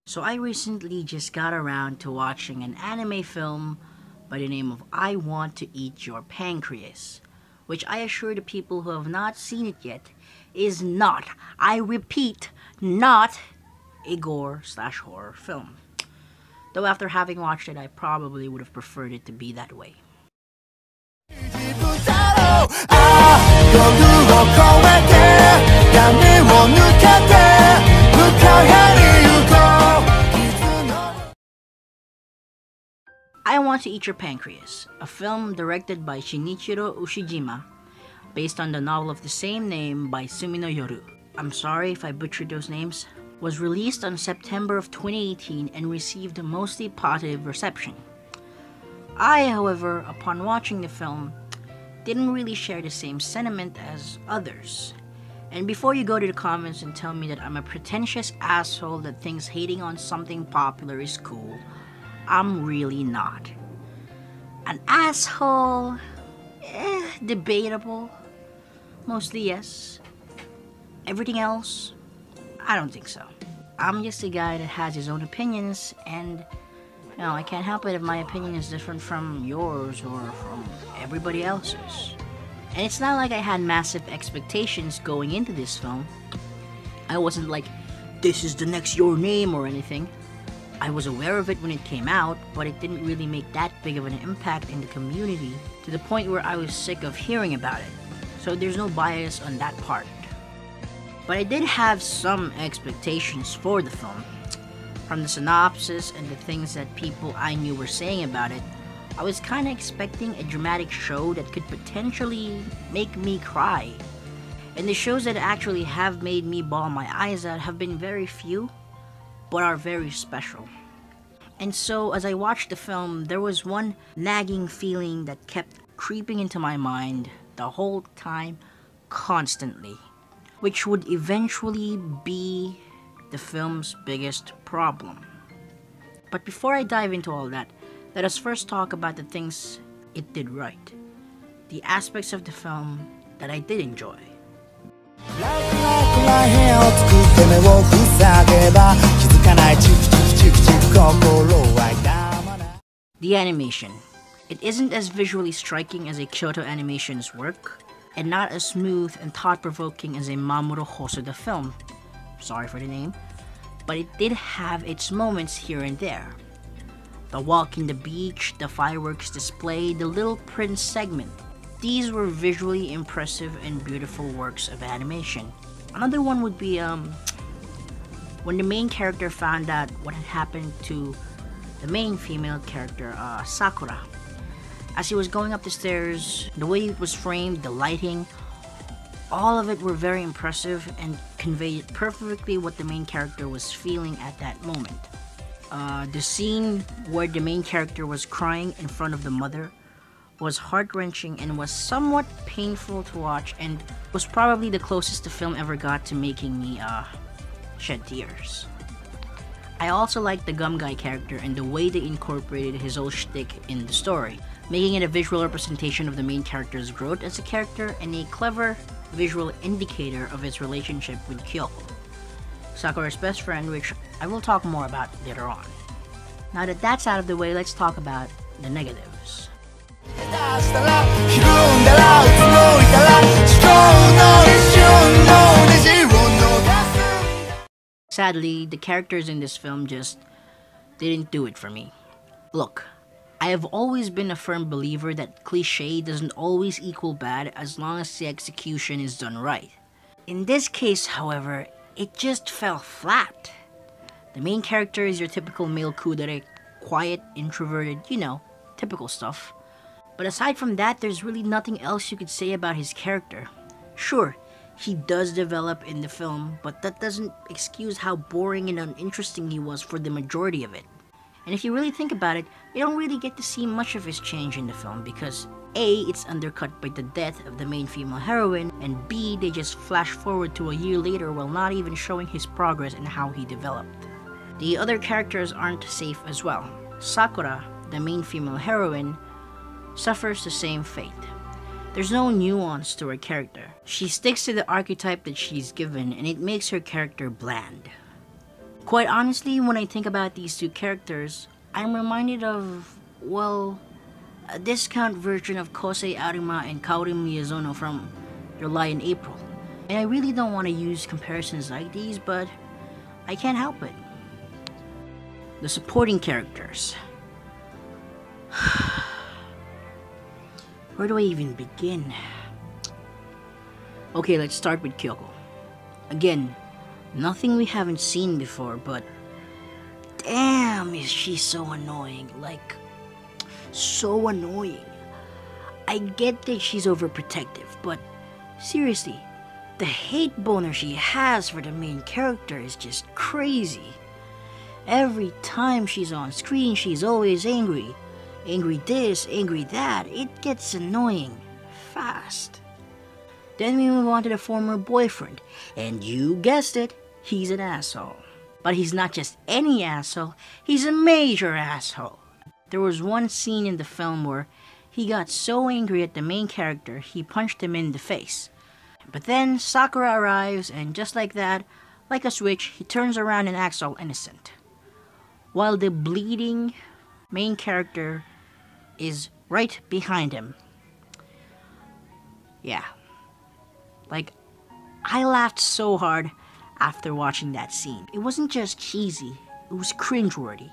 So I recently just got around to watching an anime film by the name of I Want to Eat Your Pancreas, which I assure the people who have not seen it yet is not, I repeat, not a gore/horror film. Though after having watched it, I probably would have preferred it to be that way. I Want to Eat Your Pancreas, a film directed by Shin'ichirō Ushijima, based on the novel of the same name by Sumino Yoru. I'm sorry if I butchered those names. Was released on September of 2018 and received a mostly positive reception. I, however, upon watching the film, didn't really share the same sentiment as others. And before you go to the comments and tell me that I'm a pretentious asshole that thinks hating on something popular is cool, I'm really not. An asshole? Debatable. Mostly yes. Everything else? I don't think so. I'm just a guy that has his own opinions, and I can't help it if my opinion is different from yours or from everybody else's. And it's not like I had massive expectations going into this film. I wasn't like, this is the next Your Name or anything. I was aware of it when it came out, but it didn't really make that big of an impact in the community to the point where I was sick of hearing about it. So there's no bias on that part. But I did have some expectations for the film. From the synopsis and the things that people I knew were saying about it, I was kinda expecting a dramatic show that could potentially make me cry. And the shows that actually have made me bawl my eyes out have been very few, but are very special. And so as I watched the film, there was one nagging feeling that kept creeping into my mind the whole time, constantly, which would eventually be the film's biggest problem. But before I dive into all that, let us first talk about the things it did right. The aspects of the film that I did enjoy. The animation. It isn't as visually striking as a Kyoto Animation's work, and not as smooth and thought-provoking as a Mamoru Hosoda film. Sorry for the name. But it did have its moments here and there. The walk in the beach, the fireworks display, the Little Prince segment. These were visually impressive and beautiful works of animation. Another one would be when the main character found out what had happened to the main female character, Sakura. As he was going up the stairs, the way it was framed, the lighting, all of it were very impressive and conveyed perfectly what the main character was feeling at that moment. The scene where the main character was crying in front of the mother was heart-wrenching and was somewhat painful to watch, and was probably the closest the film ever got to making me shed tears. I also liked the Gum Guy character and the way they incorporated his whole shtick in the story, making it a visual representation of the main character's growth as a character and a clever visual indicator of his relationship with Kyoko, Sakura's best friend, which I will talk more about later on. Now that that's out of the way, let's talk about the negatives. Sadly, the characters in this film just didn't do it for me. Look, I have always been a firm believer that cliché doesn't always equal bad as long as the execution is done right. In this case, however, it just fell flat. The main character is your typical male kudere, quiet, introverted, typical stuff. But aside from that, there's really nothing else you could say about his character. Sure, he does develop in the film, but that doesn't excuse how boring and uninteresting he was for the majority of it. And if you really think about it, you don't really get to see much of his change in the film because A, it's undercut by the death of the main female heroine, and B, they just flash forward to a year later while not even showing his progress and how he developed. The other characters aren't safe as well. Sakura, the main female heroine, suffers the same fate. There's no nuance to her character. She sticks to the archetype that she's given, and it makes her character bland. Quite honestly, when I think about these two characters, I'm reminded of, well, a discount version of Kosei Arima and Kaori Miyazono from Your Lie in April. And I really don't want to use comparisons like these, but I can't help it. The supporting characters. Where do I even begin? Okay, let's start with Kyoko. Again, nothing we haven't seen before, but damn, is she so annoying. Like, so annoying. I get that she's overprotective, but seriously, the hate boner she has for the main character is just crazy. Every time she's on screen, she's always angry. Angry this, angry that. It gets annoying fast. Then we move on to the former boyfriend, and you guessed it, he's an asshole. But he's not just any asshole, he's a major asshole. There was one scene in the film where he got so angry at the main character, he punched him in the face. But then Sakura arrives, and just like that, like a switch, he turns around and acts all innocent. While the bleeding main character is right behind him. Yeah. Like, I laughed so hard after watching that scene. It wasn't just cheesy, it was cringeworthy.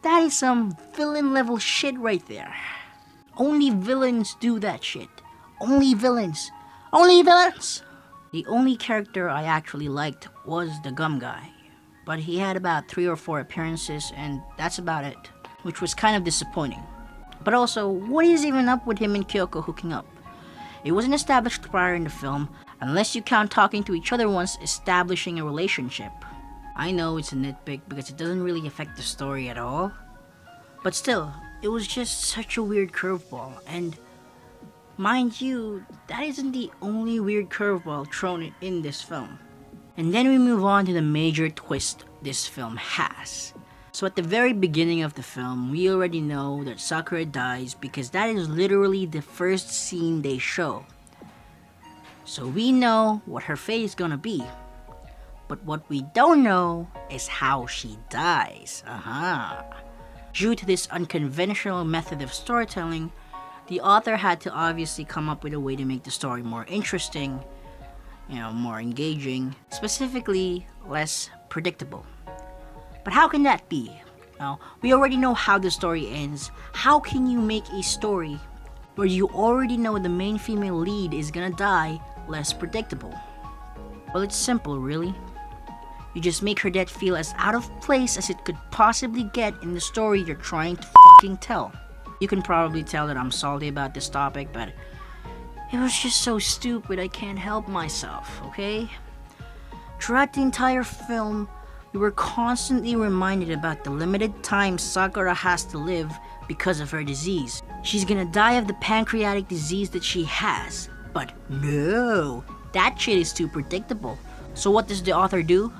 That is some villain level shit right there. Only villains do that shit. Only villains. Only villains! The only character I actually liked was the gum guy. But he had about 3 or 4 appearances, and that's about it. Which was kind of disappointing. But also, what is even up with him and Kyoko hooking up? It wasn't established prior in the film, unless you count talking to each other once establishing a relationship. I know it's a nitpick because it doesn't really affect the story at all. But still, it was just such a weird curveball, and mind you, that isn't the only weird curveball thrown in this film. And then we move on to the major twist this film has. So at the very beginning of the film, we already know that Sakura dies because that is literally the first scene they show. So we know what her fate is gonna be. But what we don't know is how she dies. Due to this unconventional method of storytelling, the author had to obviously come up with a way to make the story more interesting, more engaging, specifically less predictable. But how can that be? Well, we already know how the story ends. How can you make a story where you already know the main female lead is gonna die less predictable? Well, it's simple, really. You just make her death feel as out of place as it could possibly get in the story you're trying to fucking tell. You can probably tell that I'm salty about this topic, but it was just so stupid I can't help myself, okay? Throughout the entire film, we were constantly reminded about the limited time Sakura has to live because of her disease. She's gonna die of the pancreatic disease that she has. But no, that shit is too predictable. So what does the author do?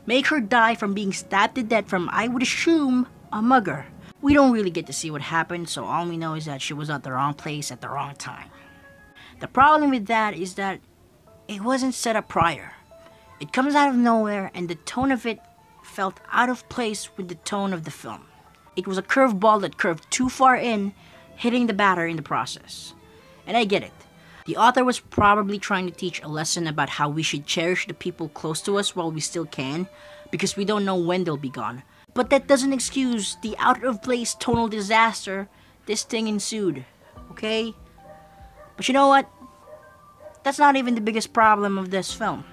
Make her die from being stabbed to death from, I would assume, a mugger. We don't really get to see what happened, so all we know is that she was at the wrong place at the wrong time. The problem with that is that it wasn't set up prior. It comes out of nowhere, and the tone of it felt out of place with the tone of the film. It was a curveball that curved too far in, hitting the batter in the process. And I get it. The author was probably trying to teach a lesson about how we should cherish the people close to us while we still can, because we don't know when they'll be gone. But that doesn't excuse the out-of-place tonal disaster this thing ensued, okay? But you know what? That's not even the biggest problem of this film.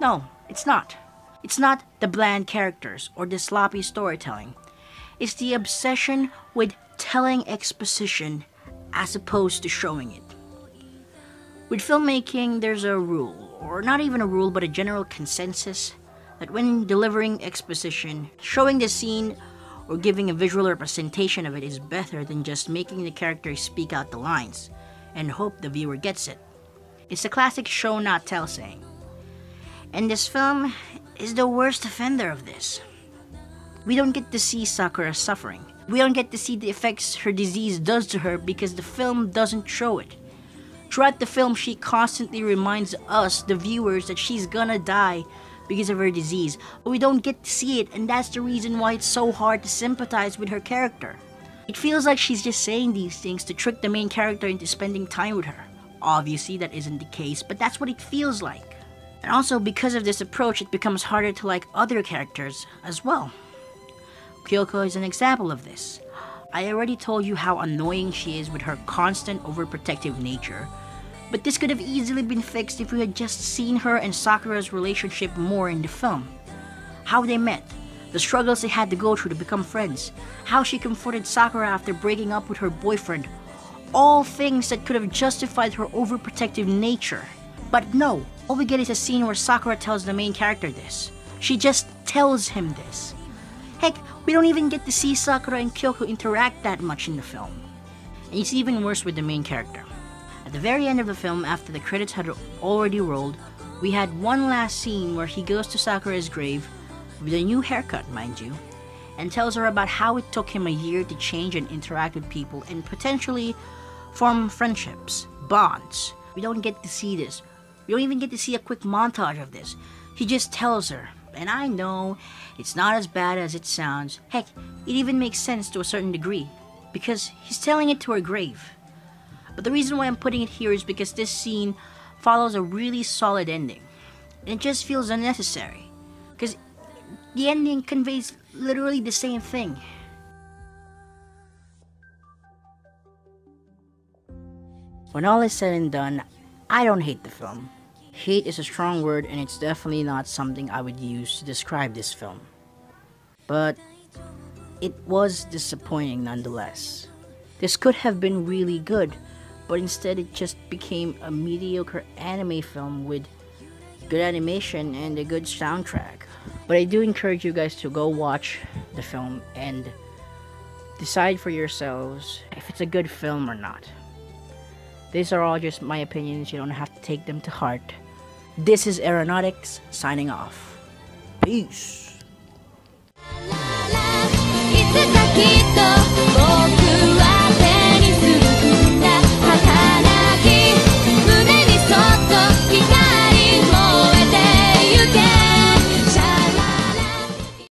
No, it's not. It's not the bland characters or the sloppy storytelling. It's the obsession with telling exposition as opposed to showing it. With filmmaking, there's a rule, or not even a rule, but a general consensus, that when delivering exposition, showing the scene or giving a visual representation of it is better than just making the characters speak out the lines and hope the viewer gets it. It's the classic show not tell saying. And this film is the worst offender of this. We don't get to see Sakura suffering. We don't get to see the effects her disease does to her because the film doesn't show it. Throughout the film, she constantly reminds us, the viewers, that she's gonna die because of her disease, but we don't get to see it, and that's the reason why it's so hard to sympathize with her character. It feels like she's just saying these things to trick the main character into spending time with her. Obviously, that isn't the case, but that's what it feels like. And also, because of this approach, it becomes harder to like other characters as well. Kyoko is an example of this. I already told you how annoying she is with her constant overprotective nature, but this could have easily been fixed if we had just seen her and Sakura's relationship more in the film. How they met, the struggles they had to go through to become friends, how she comforted Sakura after breaking up with her boyfriend, all things that could have justified her overprotective nature. But no, all we get is a scene where Sakura tells the main character this. She just tells him this. Heck, we don't even get to see Sakura and Kyoko interact that much in the film. And it's even worse with the main character. At the very end of the film, after the credits had already rolled, we had one last scene where he goes to Sakura's grave, with a new haircut mind you, and tells her about how it took him a year to change and interact with people and potentially form friendships, bonds. We don't get to see this. We don't even get to see a quick montage of this. He just tells her. And I know, it's not as bad as it sounds. Heck, it even makes sense to a certain degree, because he's telling it to her grave. But the reason why I'm putting it here is because this scene follows a really solid ending. And it just feels unnecessary, because the ending conveys literally the same thing. When all is said and done, I don't hate the film. Hate is a strong word, and it's definitely not something I would use to describe this film. But it was disappointing nonetheless. This could have been really good, but instead it just became a mediocre anime film with good animation and a good soundtrack. But I do encourage you guys to go watch the film and decide for yourselves if it's a good film or not. These are all just my opinions, you don't have to take them to heart. This is Aaronoticz signing off. Peace.